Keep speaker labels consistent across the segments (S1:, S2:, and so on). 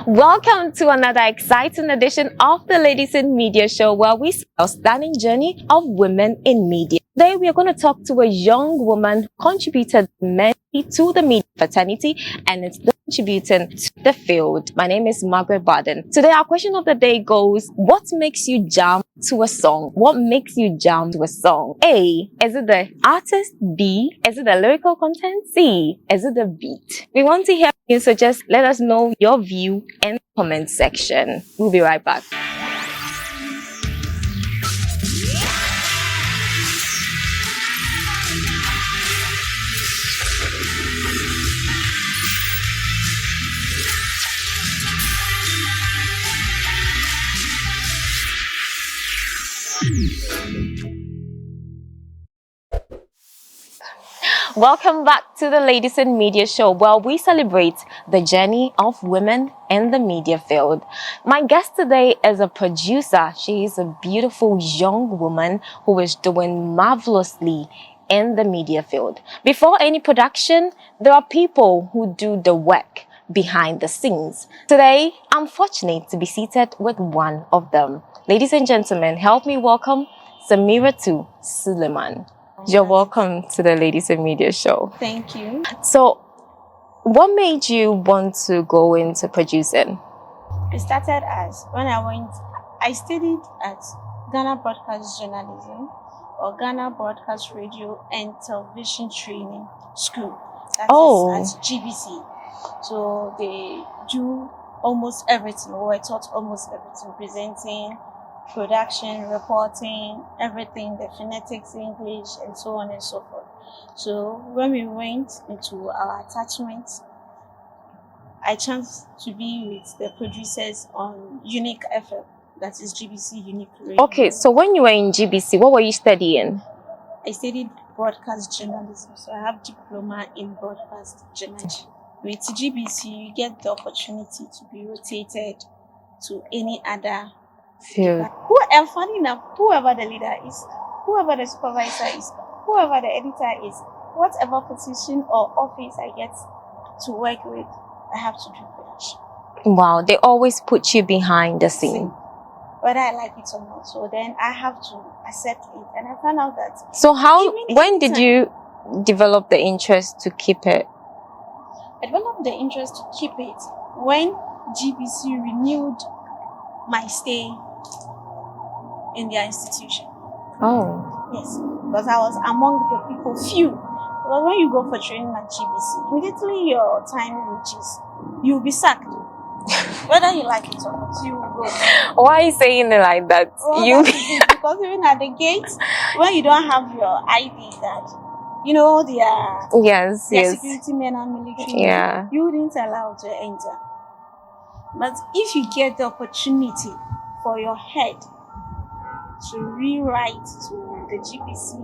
S1: Welcome to another exciting edition of the Ladies in Media Show, where we see a stunning journey of women in media. Today, we are going to talk to a young woman who contributed immensely to the media fraternity and is contributing to the field. My name is Margaret Barden. Today, our question of the day goes, what makes you jump to a song? What makes you jump to a song? A, is it the artist? B, is it the lyrical content? C, is it the beat? We want to hear from you, so just let us know your view in the comment section. We'll be right back. Welcome back to the Ladies in Media Show, where we celebrate the journey of women in the media field. My guest today is a producer. She is a beautiful young woman who is doing marvelously in the media field. Before any production, there are people who do the work behind the scenes. Today, I'm fortunate to be seated with one of them. Ladies and gentlemen, help me welcome Samiratu Sullaiman. You're welcome to the Ladies in Media Show.
S2: Thank you.
S1: So, what made you want to go into producing?
S2: It started as when I studied at Ghana Broadcast Journalism or Ghana Broadcast Radio and Television Training School. That is at GBC. So they do almost everything. We were taught almost everything: presenting, production, reporting, everything, the phonetics, English, and so on and so forth. So when we went into our attachment, I chanced to be with the producers on Unique FM, that is GBC Unique Radio.
S1: Okay, so when you were in GBC, what were you studying?
S2: I studied broadcast journalism, so I have diploma in broadcast journalism. With GBC, you get the opportunity to be rotated to any other
S1: field.
S2: And funny enough, whoever the leader is, whoever the supervisor is, whoever the editor is, whatever position or office I get to work with, I have to do production.
S1: Wow, they always put you behind the scene.
S2: Whether I like it or not. So then I have to accept it. And I found out that...
S1: So when did you develop the interest to keep it?
S2: I developed the interest to keep it when GBC renewed my stay in their institution.
S1: Oh.
S2: Yes, because I was among the people, few. Because when you go for training at GBC, immediately your time reaches, you'll be sacked. Whether you like it or not, you will go.
S1: Why are you saying it like that?
S2: Well, because even at the gate, when you don't have your ID card, you know, their security men and military, you wouldn't allow to enter. But if you get the opportunity for your head to rewrite to the GBC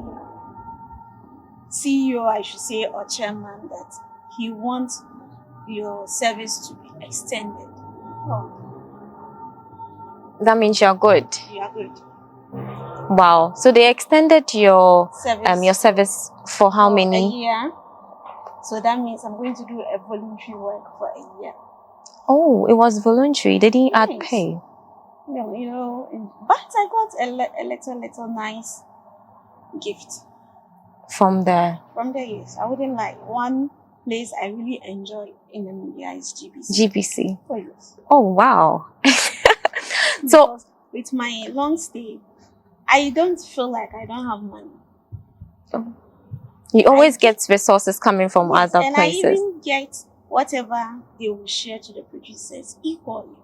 S2: CEO, I should say, or chairman, that he wants your service to be extended.
S1: That means you're good.
S2: You are good.
S1: Wow. So they extended your service for how many?
S2: A year. So that means I'm going to do a voluntary work for a year.
S1: Oh, it was voluntary. They didn't add pay.
S2: No, you know, but I got a little nice gift.
S1: From there?
S2: From there, yes. I wouldn't lie. One place I really enjoy in the media is GBC.
S1: GBC?
S2: Oh, yes.
S1: Oh, wow.
S2: So, with my long stay, I don't feel like I don't have money.
S1: You always get resources coming from other places.
S2: And I even get whatever they will share to the producers equally.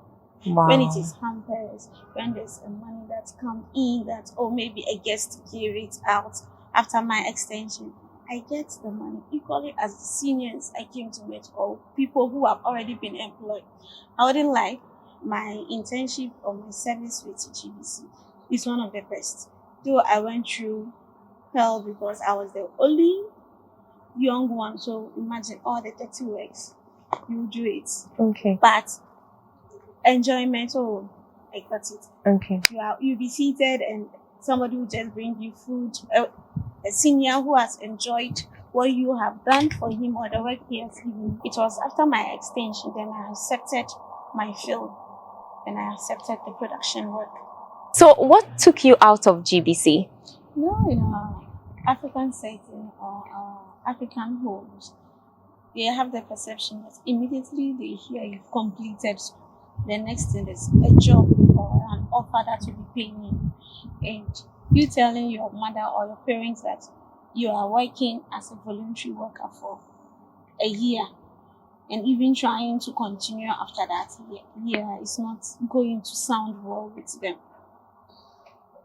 S1: Wow.
S2: When it is hampers, when there's a money that comes in that, maybe a guest gave it out after my extension, I get the money equally as the seniors I came to meet or people who have already been employed. I wouldn't lie, my internship or my service with GBC is one of the best. Though I went through hell because I was the only young one, so imagine all the 30 works, you do it.
S1: Okay.
S2: But enjoyment, I got it.
S1: Okay.
S2: You'll be seated and somebody will just bring you food. A senior who has enjoyed what you have done for him or the work he has given. It was after my extension then I accepted my field, and I accepted the production work.
S1: So what took you out of GBC?
S2: In our African setting or our African homes, they have the perception that immediately they hear you've completed, the next thing is a job or an offer that will be paying you. And you telling your mother or your parents that you are working as a voluntary worker for a year and even trying to continue after that year is not going to sound well with them.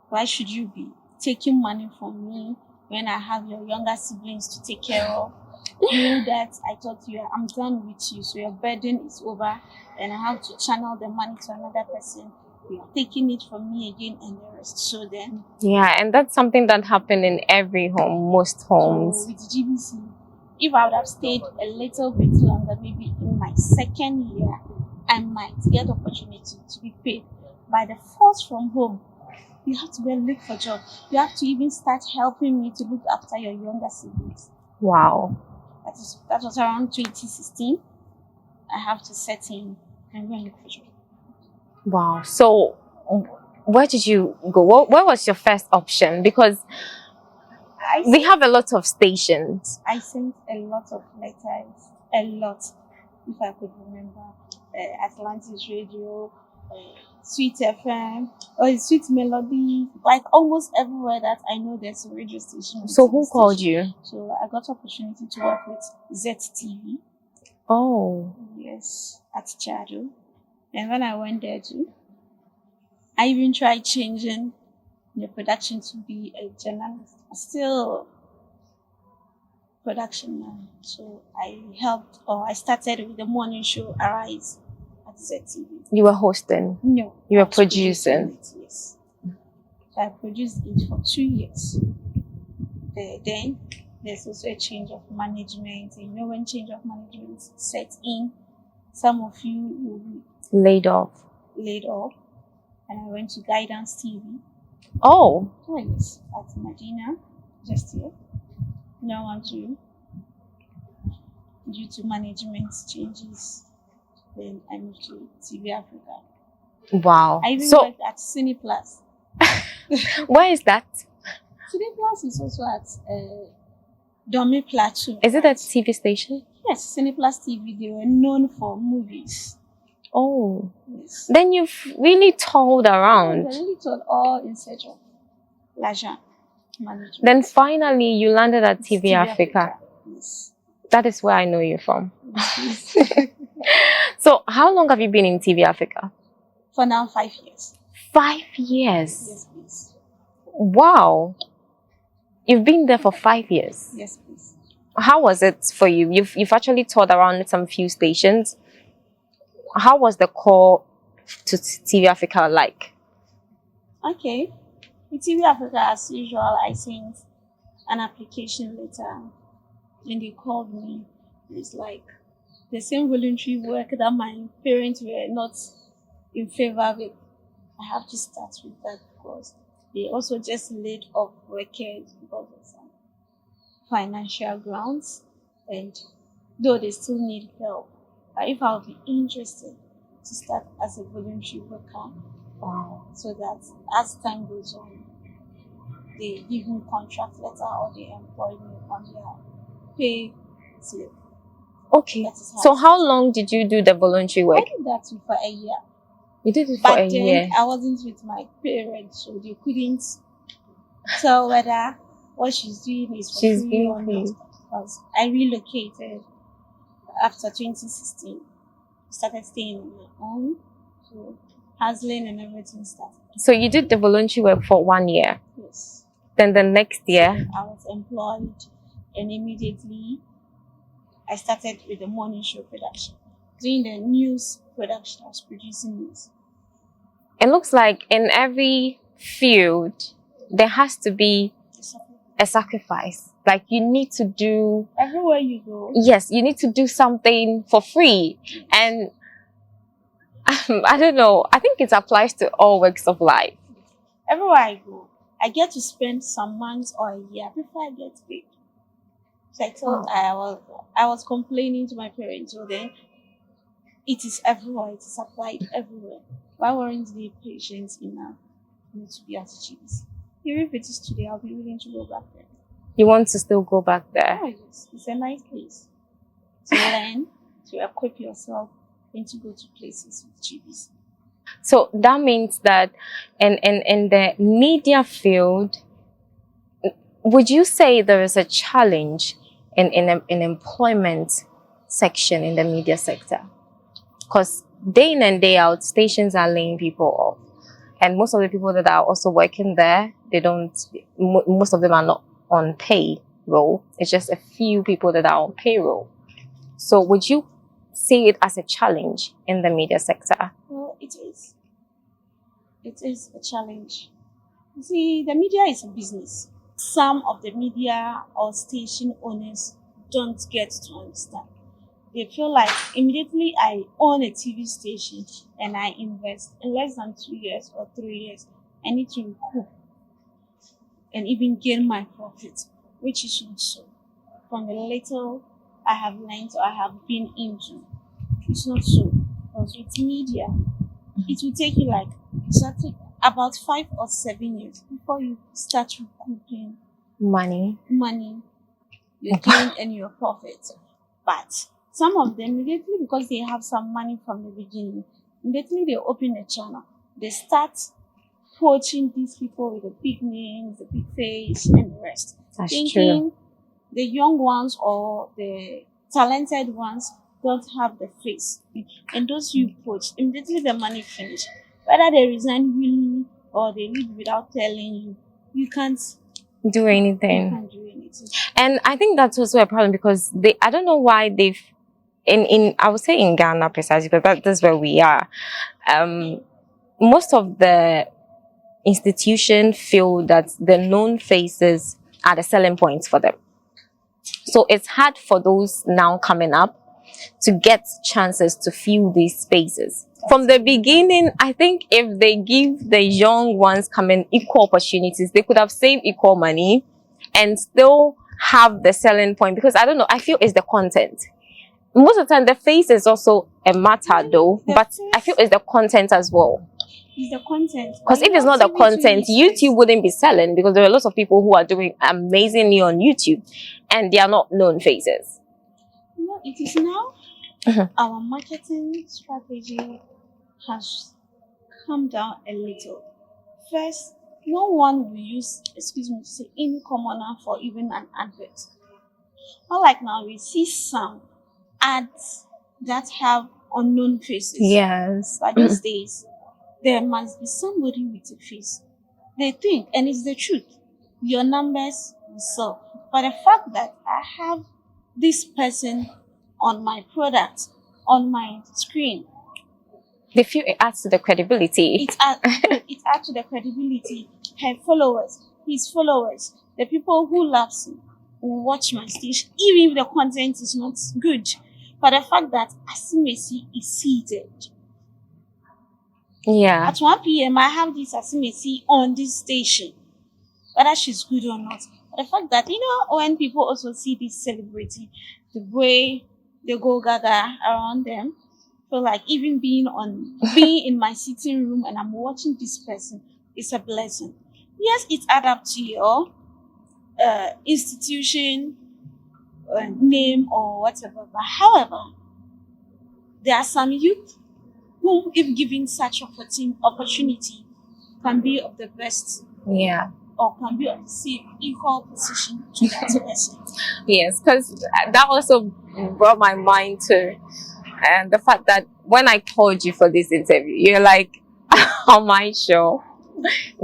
S2: Why should you be taking money from me when I have your younger siblings to take care of? You that I thought I'm done with you, so your burden is over, and I have to channel the money to another person. You're taking it from me again and the rest. So then,
S1: Yeah, and that's something that happened in every home, most homes.
S2: so with GBC, if I would have stayed a little bit longer, maybe in my second year, I might get opportunity to be paid. By the force from home, you have to go and look for a job. You have to even start helping me to look after your younger siblings.
S1: Wow.
S2: That was around 2016. I have to set in and go and look for a job.
S1: Wow. So where did you go? Where was your first option? Because we have a lot of stations.
S2: I sent a lot of letters, a lot, if I could remember. Atlantis Radio, Sweet FM, or Sweet Melody, like almost everywhere that I know there's a radio station.
S1: So who called you?
S2: So I got opportunity to work with ZTV.
S1: Oh.
S2: Yes, at Chado. And when I went there too, I even tried changing the production to be a journalist. Still production now. So I started with the morning show Arise at ZTV.
S1: You were hosting?
S2: No.
S1: You were producing?
S2: It, yes. So I produced it for 2 years. Then there's also a change of management. And when change of management sets in, some of you will be
S1: laid off.
S2: And I went to Guidance TV.
S1: Oh.
S2: Yes, at Medina, just here. Now I want to, due to management changes, then I moved to TV Africa.
S1: Wow.
S2: I even worked at Cineplus.
S1: Where is that?
S2: Cineplus is also at Domi Plateau.
S1: Is it a TV station?
S2: Yes, Cineplus TV. They were known for movies.
S1: Oh.
S2: Yes.
S1: Then you've really toured around.
S2: I really toured all in search of leisure management.
S1: Then finally you landed at TV Africa.
S2: Yes.
S1: That is where I know you from.
S2: Yes.
S1: So how long have you been in TV Africa?
S2: For now, 5 years.
S1: 5 years?
S2: Yes, please.
S1: Wow. You've been there for 5 years?
S2: Yes, please.
S1: How was it for you? You've actually toured around some few stations. How was the call to TV Africa like?
S2: Okay. With TV Africa, as usual, I sent an application letter and they called me. It's like the same voluntary work that my parents were not in favor with. I have to start with that because they also just laid off workers because of some financial grounds, and though they still need help. But if I'll be interested to start as a voluntary worker, so that as time goes on, they give me contract letter or they employ me on their pay slip.
S1: Okay. So how long did you do the voluntary work?
S2: I did that for a year.
S1: You did it for a year?
S2: But then I wasn't with my parents, so they couldn't tell whether what she's doing is for free or not. Because I relocated after 2016. Started staying on my own. So hustling and everything started.
S1: So you did the voluntary work for 1 year?
S2: Yes.
S1: Then the next year?
S2: I was employed and immediately I started with the morning show production. Doing the news production, I was producing news.
S1: It looks like in every field, there has to be a sacrifice. Like you need to do...
S2: Everywhere you go.
S1: Yes, you need to do something for free.
S2: Yes.
S1: And I don't know, I think it applies to all walks of life.
S2: Everywhere I go, I get to spend some months or a year before I get paid. So I thought I was complaining to my parents. So then, it is everywhere. It is applied everywhere. Why weren't they patient enough to be at GBC? Even if it is today, I'll be willing to go back there.
S1: You want to still go back there?
S2: Oh yes, it's a nice place to learn, to equip yourself, and to go to places with GBC.
S1: So that means that in the media field, would you say there is a challenge in employment section in the media sector? Because day in and day out, stations are laying people off. And most of the people that are also working there, most of them are not on payroll. It's just a few people that are on payroll. So would you see it as a challenge in the media sector?
S2: Well, it is. It is a challenge. You see, the media is a business. Some of the media or station owners don't get to understand. They feel like immediately I own a TV station and I invest in less than 2 years or 3 years, I need to recoup and even gain my profit, which is not so. From the little I have learned or I have been into, it's not so. Because with media, it will take you like exactly about 5 or 7 years before you start recouping
S1: Money.
S2: your gain and your profit. But some of them immediately, because they have some money from the beginning, immediately they open a channel. They start poaching these people with the big names, the big face, and the rest.
S1: That's
S2: Thinking
S1: true.
S2: the young ones or the talented ones don't have the face. And those you poach, immediately the money finish. Whether they resign willingly or they leave without telling you, you can't
S1: Do anything.
S2: you can't do anything.
S1: And I think that's also a problem because I don't know why they've, I would say in Ghana precisely, because that's where we are. Most of the institutions feel that the known faces are the selling points for them. So it's hard for those now coming up to get chances to fill these spaces. From the beginning, I think if they give the young ones coming equal opportunities, they could have saved equal money and still have the selling point. Because I don't know, I feel it's the content. Most of the time, the face is also a matter though, but I feel it's the content as well.
S2: It's the content.
S1: Because if it's not the content, YouTube wouldn't be selling, because there are lots of people who are doing amazingly on YouTube and they are not known faces.
S2: No, it is now our marketing strategy has come down a little. First, no one will use, excuse me to say, any commoner for even an advert. Unlike now, we see some ads that have unknown faces.
S1: Yes.
S2: But these days, there must be somebody with a face. They think, and it's the truth, your numbers will sell. But the fact that I have this person on my product, on my screen,
S1: They feel it adds to the credibility.
S2: it adds to the credibility. Her followers, his followers, the people who love him will watch my station, even if the content is not good. But the fact that Asimesi is seated.
S1: Yeah.
S2: At 1 p.m., I have this Asimesi on this station, whether she's good or not. But the fact that, when people also see this celebrity, the way they go gather around them, feel like even being in my sitting room and I'm watching this person is a blessing. Yes, it adds up to your institution, name or whatever. But however, there are some youth who, if given such opportunity, can be of the best.
S1: Yeah.
S2: Or can be of the same equal position to that person.
S1: Yes, because that also brought my mind to the fact that when I called you for this interview, you're like, am I sure?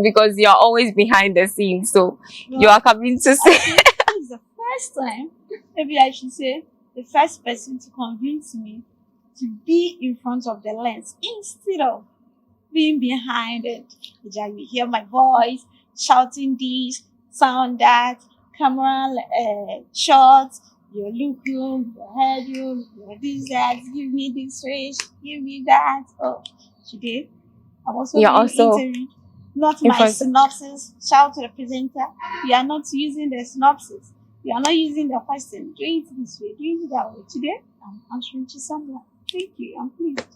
S1: Because you're always behind the scenes, so you are coming to say.
S2: This is the first time, maybe I should say, the first person to convince me to be in front of the lens instead of being behind it. You hear my voice, shouting this, sound that, camera shots, your look room, your head room, your this, that, give me this face, give me that. Oh, today, I'm also being interviewed. Not my synopsis. Shout to the presenter. You are not using the synopsis. You are not using the question. Do it this way. Do it that way. Today, I'm answering to someone. Thank you. I'm pleased.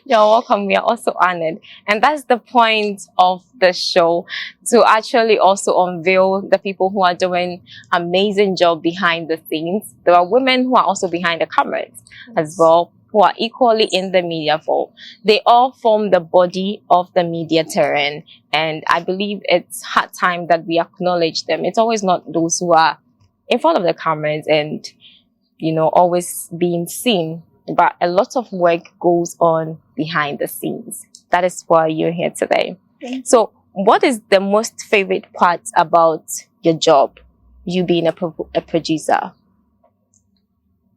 S1: You're welcome. We are also honored. And that's the point of the show, to actually also unveil the people who are doing amazing job behind the scenes. There are women who are also behind the cameras as well, who are equally in the media for. They all form the body of the media terrain. And I believe it's hard time that we acknowledge them. It's always not those who are in front of the cameras and, you know, always being seen, but a lot of work goes on behind the scenes. That is why you're here today. So what is the most favorite part about your job, you being a producer?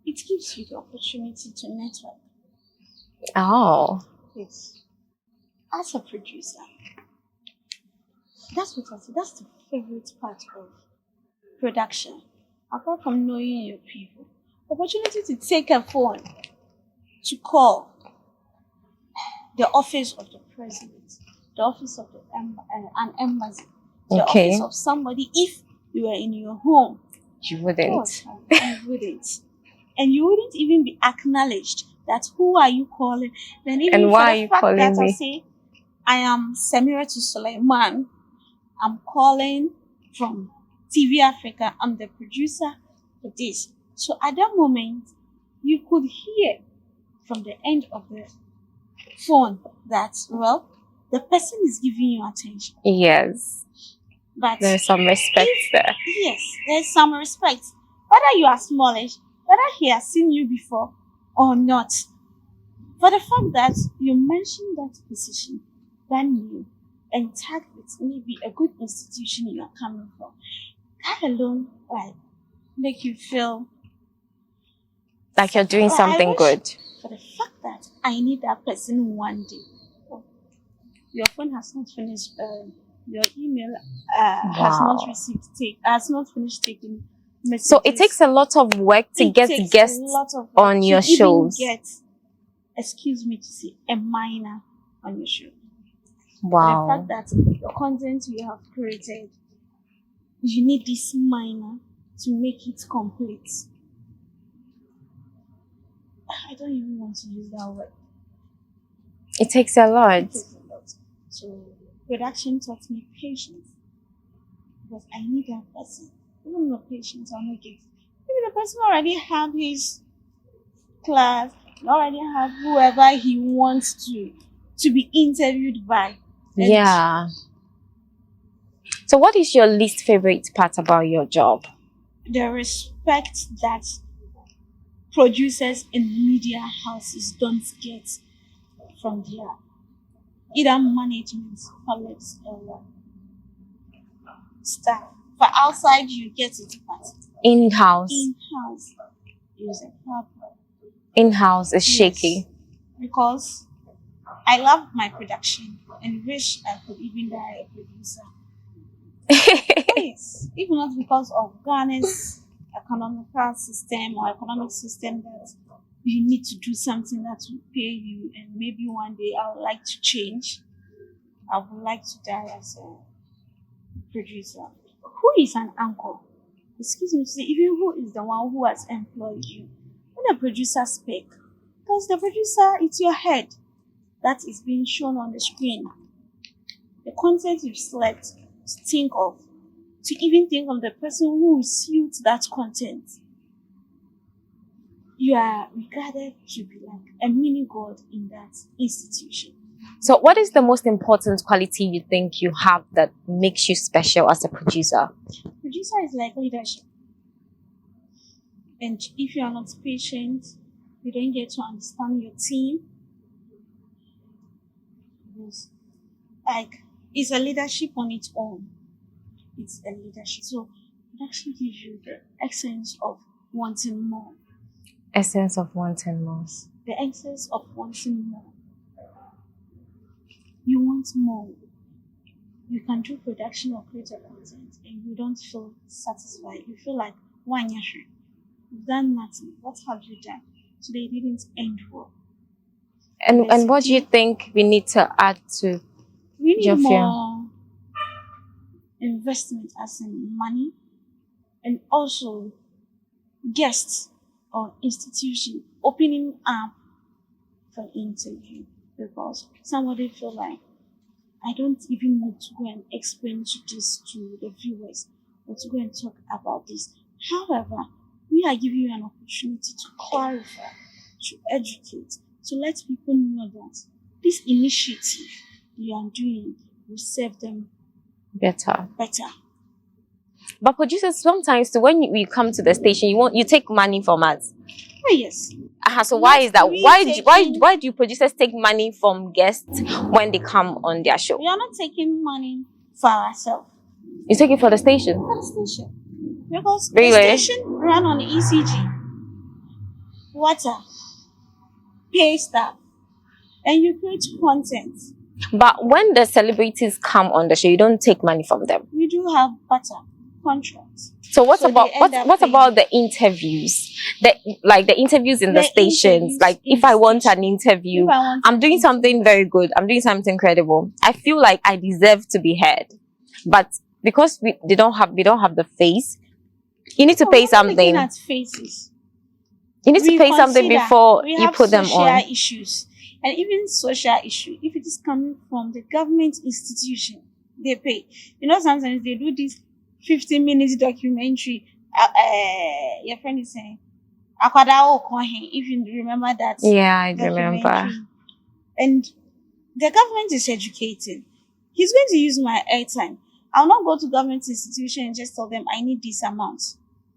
S2: It gives you the opportunity to network.
S1: Oh.
S2: Yes. As a producer, that's what I say. That's the favorite part of production. Apart from knowing your people, opportunity to take a phone to call the office of the president, the office of an embassy, the
S1: Okay.
S2: office of somebody. If you were in your home,
S1: You wouldn't.
S2: You wouldn't. And you wouldn't even be acknowledged. That who are you calling? Then even
S1: And
S2: for
S1: why are
S2: the
S1: you
S2: fact
S1: calling
S2: that I
S1: me?
S2: say I am Samiratu Sullaiman, I'm calling from TV Africa. I'm the producer for this. So at that moment, you could hear from the end of the phone that, well, the person is giving you attention.
S1: Yes.
S2: But
S1: There's some respect there.
S2: Yes, there's some respect. Whether you are smallish, whether he has seen you before or not. For the fact that you mentioned that position, that name, and tag with maybe a good institution you are coming from, that alone, like, make you feel
S1: Like you're doing something good.
S2: For the fact that I need that person one day. Oh, your phone has not finished. Your email has not finished taking messages.
S1: So it takes a lot of work to get guests on your shows.
S2: Excuse me to say, a minor on your show.
S1: Wow.
S2: The fact that the content you have created, you need this minor to make it complete. I don't even want to use that word.
S1: It takes a lot.
S2: It takes a lot. So production taught me patience. Because I need that person. Even no patience, I'll not give. Maybe the person already have his class, already have whoever he wants to be interviewed by.
S1: Yeah. So what is your least favorite part about your job?
S2: The respect that producers in media houses don't get from their either management, colleagues, or staff. But outside you get it, but
S1: in-house
S2: is a problem.
S1: In-house is shaky.
S2: Because I love my production and wish I could even be a producer. Yes, even not because of Ghana's economical system or economic system that you need to do something that will pay you, and maybe one day I would like to change. I would like to die as a producer. Who is an anchor? Excuse me to say, even who is the one who has employed you? When a producer speak, because the producer, it's your head that is being shown on the screen. The content you've selected to think of, to even think of the person who will suit that content. You are regarded to be like a mini god in that institution.
S1: So what is the most important quality you think you have that makes you special as a producer?
S2: Producer is like leadership. And if you are not patient, you don't get to understand your team. Like, it's a leadership on its own. It's a leadership. So it actually gives you the essence of wanting more.
S1: Essence of wanting more.
S2: The essence of wanting more. You want more. You can do production or creative content and you don't feel satisfied. You feel like, why not? You've done nothing. What have you done? Today didn't end well.
S1: And what do you think we need to add to?
S2: We need more investment, as in money, and also guests or institution opening up for interview because somebody feel like I don't even need to go and explain this to the viewers or to go and talk about this. However, we are giving you an opportunity to clarify, to educate, to let people know that this initiative you are doing will serve them
S1: Better.
S2: better.
S1: But producers, sometimes when you come to the station, you take money from us.
S2: Oh, yes.
S1: So why
S2: Not
S1: is that?
S2: we
S1: Why
S2: taking-
S1: do producers take money from guests when they come on their show?
S2: We are not taking money for ourselves.
S1: You take it for the station.
S2: For the station. Because
S1: Really?
S2: the station run on ECG, water, pay staff, and you create content.
S1: But when the celebrities come on the show, you don't take money from them.
S2: We do have better contracts.
S1: So what
S2: So
S1: about
S2: they end up
S1: what
S2: paying.
S1: about the interviews? The interviews in the stations.
S2: interviews
S1: Like
S2: in
S1: if I
S2: the
S1: want an
S2: station.
S1: interview,
S2: If I want
S1: I'm doing
S2: an
S1: something very good. I'm doing something credible. I feel like I deserve to be heard. But because we don't have the face, you need to pay
S2: we're not
S1: something.
S2: looking at faces.
S1: You need to
S2: We
S1: pay something
S2: consider
S1: before
S2: we
S1: you
S2: have
S1: put them
S2: social
S1: on.
S2: issues, and even social issue, if it is coming from the government institution, they pay. You know, sometimes they do this 15 minutes documentary. Your friend is saying, "Akwada Okohe," if you remember that.
S1: Yeah, I remember.
S2: documentary. And the government is educating. He's going to use my airtime. I'll not go to government institution and just tell them I need this amount.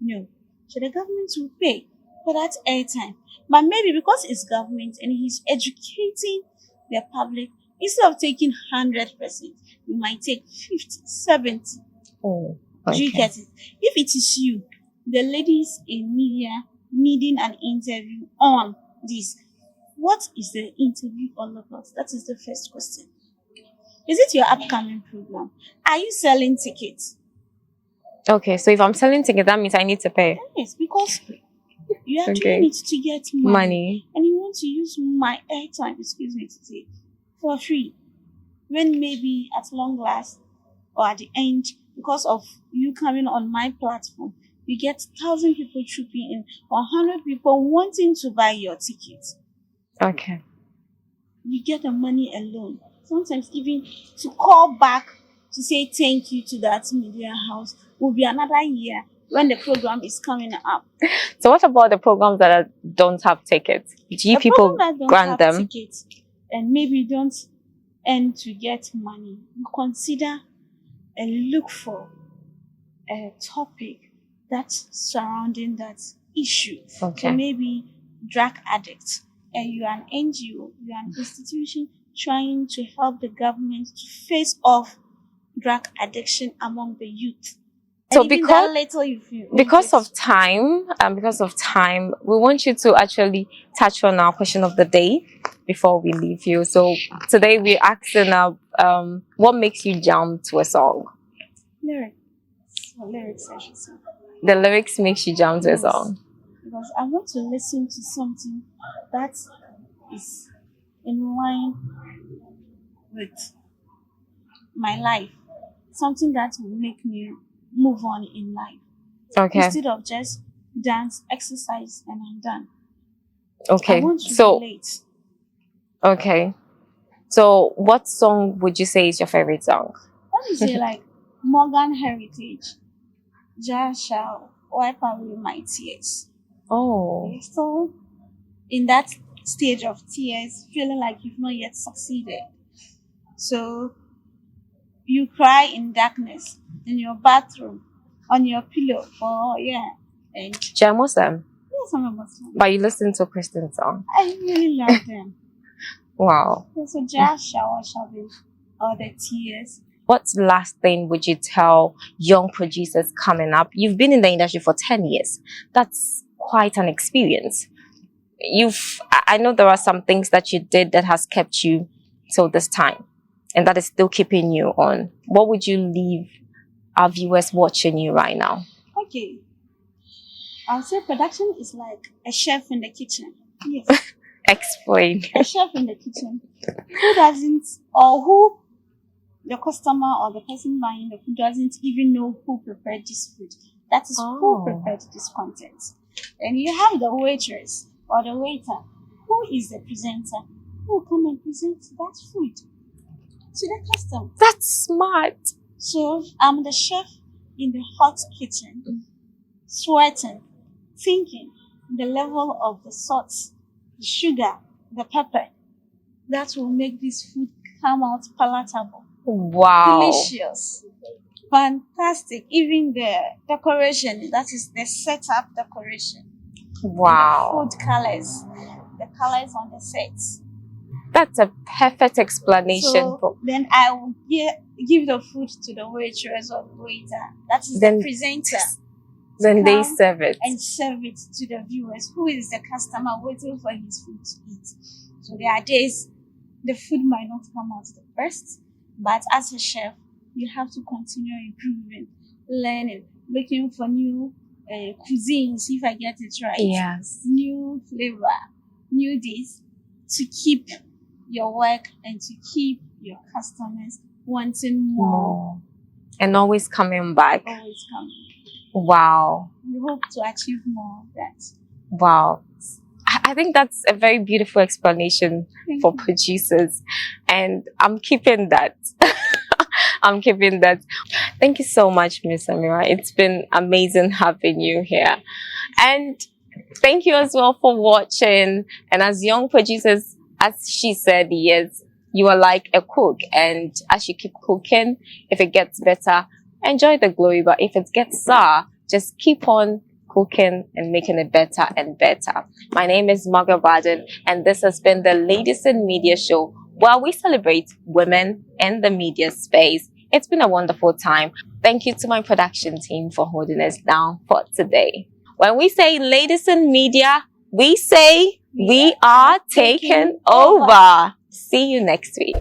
S2: No. So the government will pay for that airtime. But maybe because it's government and he's educating the public, instead of taking 100%, you might take 50, 70.
S1: Oh,
S2: Do you
S1: okay.
S2: get it? If it is you, the ladies in media needing an interview on this, what is the interview all about? That is the first question. Is it your upcoming program? Are you selling tickets?
S1: Okay, so if I'm selling tickets, that means I need to pay
S2: Yes, because you are
S1: Okay.
S2: doing it to get money,
S1: money.
S2: and you want to use my airtime, excuse me to say, for free. When maybe at long last or at the end, because of you coming on my platform, you get 1,000 people trooping in or 100 people wanting to buy your ticket.
S1: Okay.
S2: You get the money alone. Sometimes even to call back to say thank you to that media house will be another year when the program is coming up.
S1: So what about the programs that don't have tickets? Do you
S2: The
S1: people
S2: program that don't
S1: grant
S2: have
S1: them?
S2: tickets and maybe don't earn to get money, you consider and look for a topic that's surrounding that issue.
S1: Okay.
S2: So maybe drug addicts, and you are an NGO, you are an institution trying to help the government to face off drug addiction among the youth.
S1: So
S2: And even that little you feel
S1: because of time, we want you to actually touch on our question of the day before we leave you. So today we're asking what makes you jump to a song?
S2: lyrics, I should say.
S1: The lyrics makes you jump to a
S2: Yes.
S1: song.
S2: Because I want to listen to something that is in line with my life, something that will make me move on in life
S1: Okay.
S2: instead of just dance, exercise, and I'm done.
S1: Okay.
S2: I want to
S1: So
S2: relate.
S1: okay. So what song would you say is your favorite song?
S2: What is it like? Morgan Heritage, Just shall wipe away my tears.
S1: Oh.
S2: You're still in that stage of tears, feeling like you've not yet succeeded. So you cry in darkness in your bathroom, on your pillow, and
S1: You're a Muslim,
S2: yes, I'm a Muslim.
S1: but you listen to a Christian song.
S2: I really love them.
S1: Wow.
S2: So just shall be all the tears.
S1: What last thing would you tell young producers coming up? You've been in the industry for 10 years. That's quite an experience. I know there are some things that you did that has kept you till this time, and that is still keeping you on. What would you leave our viewers watching you right now?
S2: Okay. I'll say production is like a chef in the kitchen. Yes.
S1: Explain.
S2: A chef in the kitchen who doesn't, or who the customer or the person buying the food doesn't even know who prepared this food. That is who prepared this content. And you have the waitress or the waiter who who is the presenter? Who will come and present that food to the customer?
S1: That's smart.
S2: So I'm the chef in the hot kitchen, sweating, thinking the level of the salt, the sugar, the pepper that will make this food come out palatable,
S1: Wow.
S2: delicious, fantastic. Even the decoration, that is the setup decoration,
S1: Wow.
S2: the food colors, the colors on the sets.
S1: That's a perfect explanation.
S2: So then I will give the food to the waitress or the waiter. That is
S1: Then-
S2: the presenter.
S1: Then they
S2: Come
S1: serve it.
S2: and serve it to the viewers, who is the customer waiting for his food to eat. So there are days the food might not come out the best, but as a chef, you have to continue improving, learning, looking for new cuisines, if I get it right.
S1: Yes.
S2: New flavor, new dish, to keep your work and to keep your customers wanting more.
S1: And always coming back.
S2: Always coming.
S1: Wow.
S2: We hope to achieve more of that.
S1: Wow. I think that's a very beautiful explanation
S2: Thank
S1: for
S2: you.
S1: producers. And I'm keeping that. I'm keeping that. Thank you so much, Miss Samira. It's been amazing having you here. And thank you as well for watching. And as young producers, as she said, yes, you are like a cook. And as you keep cooking, if it gets better, enjoy the glory. But if it gets sour, just keep on cooking and making it better and better. My name is Margaret Barden, and this has been the Ladies in Media Show, where we celebrate women in the media space. It's been a wonderful time. Thank you to my production team for holding us down for today. When we say Ladies in Media, we say we are taking over. See you next week.